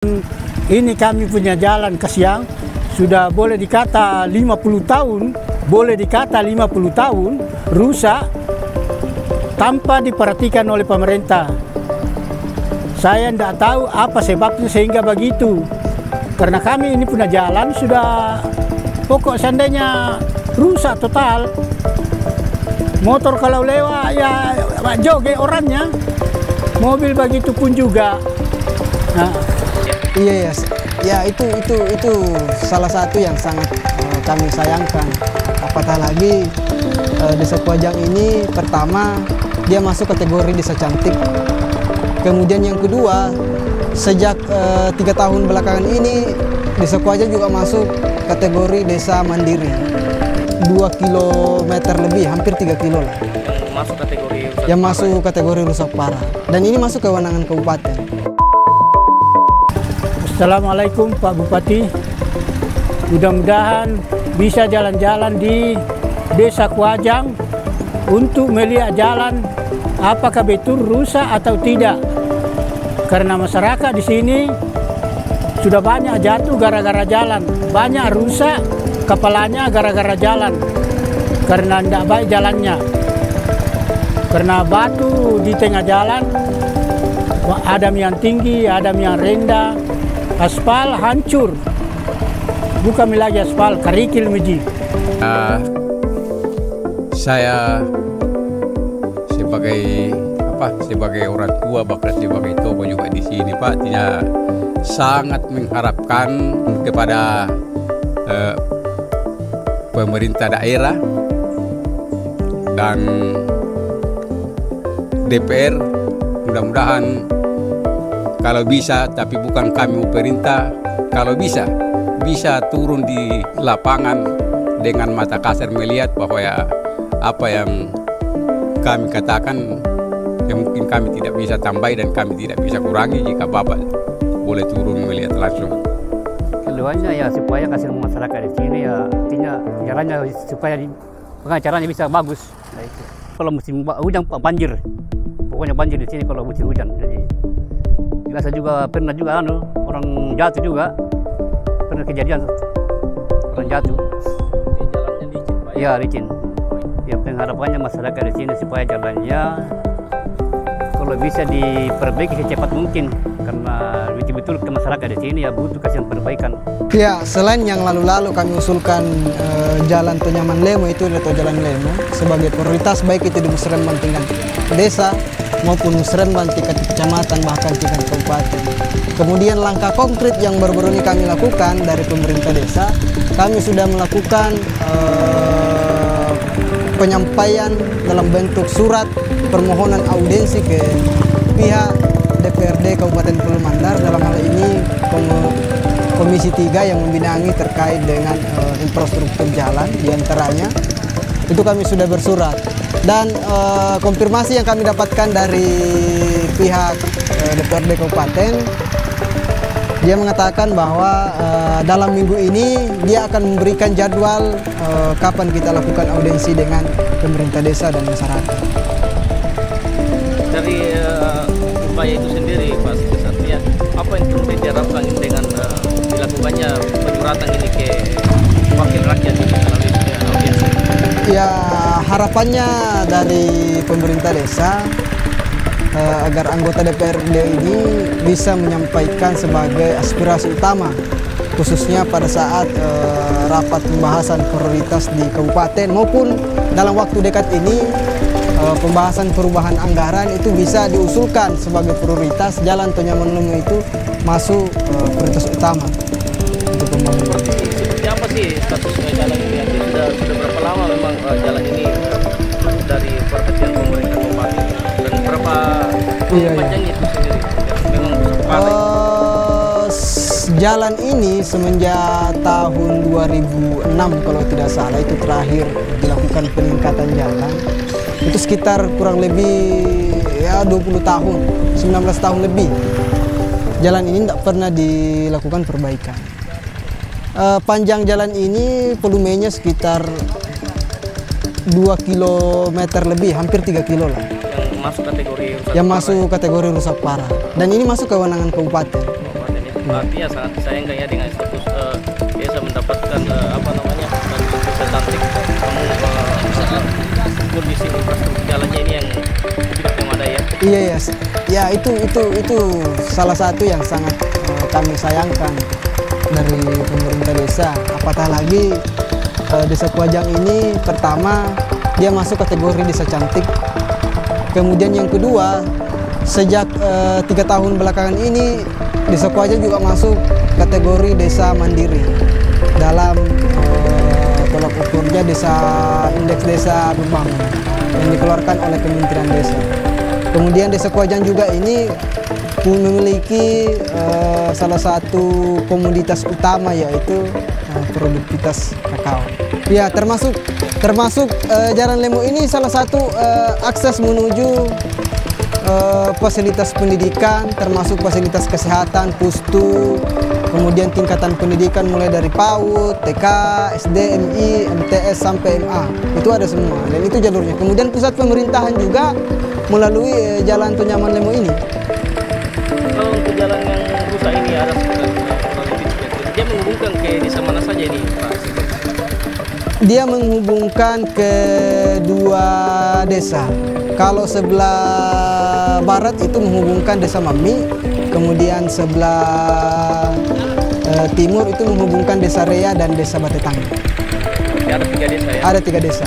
Ini kami punya jalan Kasiang sudah boleh dikata 50 tahun, rusak tanpa diperhatikan oleh pemerintah. Saya tidak tahu apa sebabnya sehingga begitu. Karena kami ini punya jalan sudah pokok seandainya rusak total. Motor kalau lewat ya joget orangnya, mobil begitu pun juga. Nah, iya ya, itu salah satu yang sangat kami sayangkan. Apatah lagi Desa Kuajang ini pertama dia masuk kategori desa cantik. Kemudian yang kedua, sejak 3 tahun belakangan ini Desa Kuajang juga masuk kategori desa mandiri. 2 kilometer lebih, hampir 3 kilo lah. Yang masuk kategori rusak parah. Dan ini masuk kewenangan kabupaten. Assalamualaikum Pak Bupati. Mudah-mudahan bisa jalan-jalan di Desa Kuajang untuk melihat jalan apakah betul rusak atau tidak. Karena masyarakat di sini sudah banyak jatuh gara-gara jalan, banyak rusak kepalanya gara-gara jalan. Karena tidak baik jalannya. Karena batu di tengah jalan, ada yang tinggi, ada yang rendah. Aspal hancur, bukan lagi aspal, kerikil meji. Saya sebagai orang tua, bahkan sebagai tokoh juga di sini, Pak, sangat mengharapkan kepada pemerintah daerah dan DPR, mudah-mudahan kalau bisa, tapi bukan kami pemerintah, kalau bisa turun di lapangan dengan mata kasar melihat bahwa ya apa yang kami katakan yang mungkin kami tidak bisa tambah dan kami tidak bisa kurangi jika Bapak boleh turun melihat langsung. Keluarnya ya supaya kasih masyarakat di sini ya artinya jalannya supaya pengacaranya bisa bagus. Nah, itu. Kalau musim hujan banjir, pokoknya banjir di sini kalau musim hujan. Jadi, biasa juga pernah juga orang jatuh juga, pernah kejadian orang jatuh. Jalannya licin, Pak. Iya licin. Ya pengharapannya masyarakat di sini supaya jalannya kalau bisa diperbaiki secepat mungkin karena betul-betul ke masyarakat di sini ya butuh kasih perbaikan. Ya selain yang lalu-lalu kami usulkan jalan Tonyaman Lemo itu atau jalan Lemo sebagai prioritas baik itu di musrembang tingkat desa maupun musrembang tingkat kecamatan bahkan tingkat kabupaten. Kemudian langkah konkret yang baru-baru ini kami lakukan dari pemerintah desa, kami sudah melakukan penyampaian dalam bentuk surat permohonan audiensi ke pihak DPRD Kabupaten Pulau Mandar, dalam hal ini Komisi 3 yang membidangi terkait dengan infrastruktur jalan diantaranya. Itu kami sudah bersurat. Dan konfirmasi yang kami dapatkan dari pihak DPRD Kabupaten, dia mengatakan bahwa dalam minggu ini dia akan memberikan jadwal kapan kita lakukan audiensi dengan pemerintah desa dan masyarakat. Dari upaya itu sendiri, Pak Satria, apa yang perlu diharapkan dengan dilakukannya penyuratan ini ke wakil rakyat ini melalui audiensi? Ya harapannya dari pemerintah desa agar anggota DPRD ini bisa menyampaikan sebagai aspirasi utama khususnya pada saat rapat pembahasan prioritas di kabupaten maupun dalam waktu dekat ini pembahasan perubahan anggaran itu bisa diusulkan sebagai prioritas jalan Tonyaman Lemo itu masuk prioritas utama untuk pembangunan. Seperti apa sih status jalan ini? Sudah berapa lama memang jalan ini dari perhatian pemerintah kabupaten dan berapa panjangnya itu sendiri? Memang jalan ini semenjak tahun 2006 kalau tidak salah itu terakhir dilakukan peningkatan jalan. Itu sekitar kurang lebih ya 20 tahun, 19 tahun lebih. Jalan ini tidak pernah dilakukan perbaikan. Panjang jalan ini volumenya sekitar 2 kilometer lebih, hampir 3 kilo lah. Yang masuk kategori rusak rusak parah. Dan ini masuk kewenangan kabupaten. Artinya sangat disayangkan ya dengan status desa mendapatkan desa cantik, namun kondisi infrastruktur jalannya ini yang tidak memadai ya. Iya ya, ya itu salah satu yang sangat kami sayangkan dari pemerintah desa. Apatah lagi desa Kuajang ini pertama dia masuk kategori desa cantik. Kemudian yang kedua, sejak 3 tahun belakangan ini desa Kuajang juga masuk kategori desa mandiri dalam tolak ukurnya indeks desa berbangun yang dikeluarkan oleh Kementerian Desa. Kemudian desa Kuajang juga ini memiliki salah satu komoditas utama, yaitu produktivitas kakao. Ya, termasuk Jalan Lemo ini salah satu akses menuju fasilitas pendidikan, termasuk fasilitas kesehatan, pustu, kemudian tingkatan pendidikan mulai dari PAUD, TK, SD, MI, MTS sampai MA. Itu ada semua dan itu jalurnya. Kemudian pusat pemerintahan juga melalui Jalan Tonyaman Lemo ini. Kalau untuk jalan yang rusak ini ada sekitar dia menghubungkan ke desa mana saja ini, Pak? Dia menghubungkan ke 2 desa. Kalau sebelah barat itu menghubungkan desa Mami, kemudian sebelah timur itu menghubungkan desa Rea dan desa Batetang. Ada 3 desa ya? Ada 3 desa.